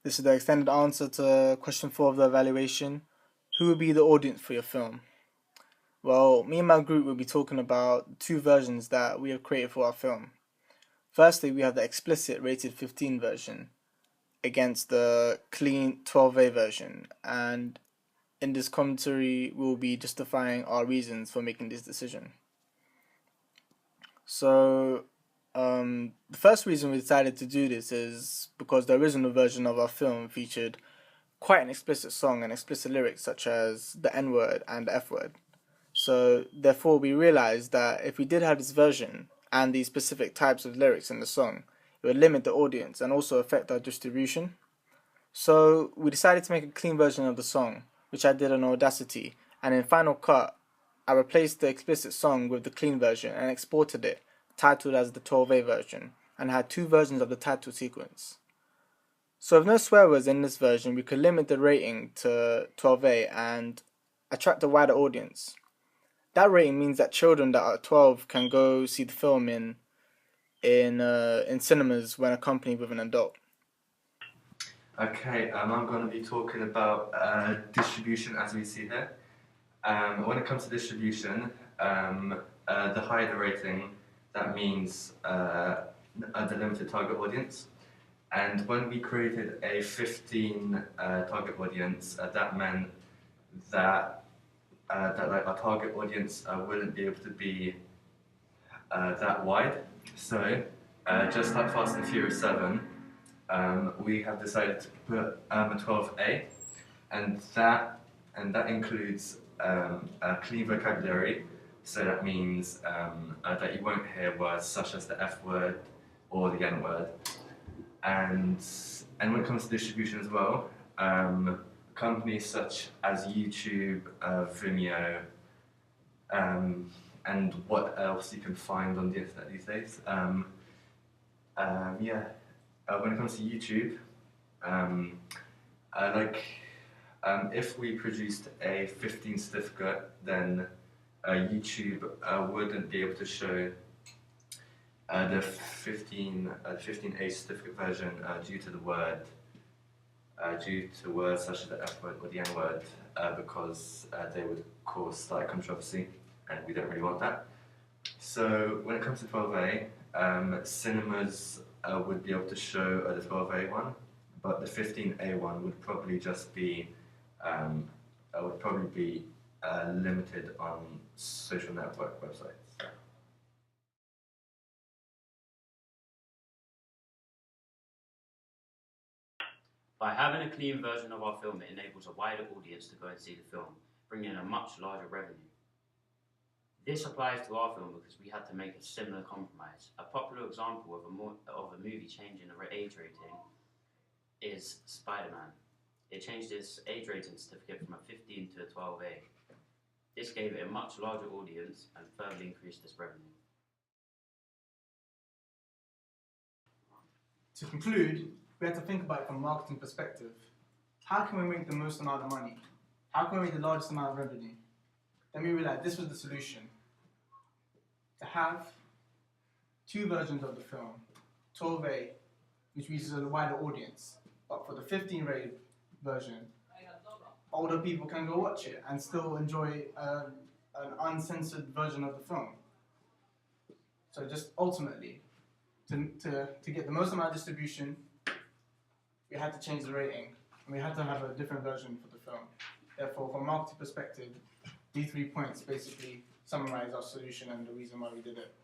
This is the extended answer to question 4 of the evaluation. Who will be the audience for your film? Well, me and my group will be talking about two versions that we have created for our film. Firstly, we have the explicit rated 15 version against the clean 12A version, and in this commentary, we will be justifying our reasons for making this decision. So, the first reason we decided to do this is because the original version of our film featured quite an explicit song and explicit lyrics such as the N word and the F word. So, therefore, we realized that if we did have this version and these specific types of lyrics in the song, it would limit the audience and also affect our distribution. So, we decided to make a clean version of the song, which I did on Audacity, and in Final Cut, I replaced the explicit song with the clean version and exported it, titled as the 12A version, and had two versions of the title sequence. So with no swear words in this version, we could limit the rating to 12A and attract a wider audience. That rating means that children that are 12 can go see the film in cinemas when accompanied with an adult. Okay, I'm going to be talking about distribution as we see here. When it comes to distribution, the higher the rating, that means the limited target audience. And when we created a 15 target audience, that meant that like our target audience wouldn't be able to be that wide. So just like Fast and Furious 7, we have decided to put a 12A, and that includes a clean vocabulary. So that means that you won't hear words such as the F word or the N word. And when it comes to distribution as well, companies such as YouTube, Vimeo, and what else you can find on the internet these days. When it comes to YouTube, if we produced a 15 certificate, then YouTube wouldn't be able to show the 15A certificate version due to words such as the F word or the N word, because they would cause slight controversy, and we don't really want that. So when it comes to 12A, cinemas would be able to show the 12A one, but the 15A one would probably just be limited on social network websites. By having a clean version of our film, it enables a wider audience to go and see the film, bringing in a much larger revenue. This applies to our film because we had to make a similar compromise. A popular example of a movie changing the age rating is Spider-Man. It changed its age rating certificate from a 15 to a 12A. This gave it a much larger audience and further increased its revenue. To conclude, we have to think about it from a marketing perspective. How can we make the most amount of money? How can we make the largest amount of revenue? Then we realized this was the solution. To have two versions of the film, 12A, which reaches a wider audience, but for the 15 rated version, older people can go watch it and still enjoy an uncensored version of the film. So just ultimately, to get the most amount of distribution, we had to change the rating, and we had to have a different version for the film. Therefore, from a marketing perspective, these 3 points basically summarize our solution and the reason why we did it.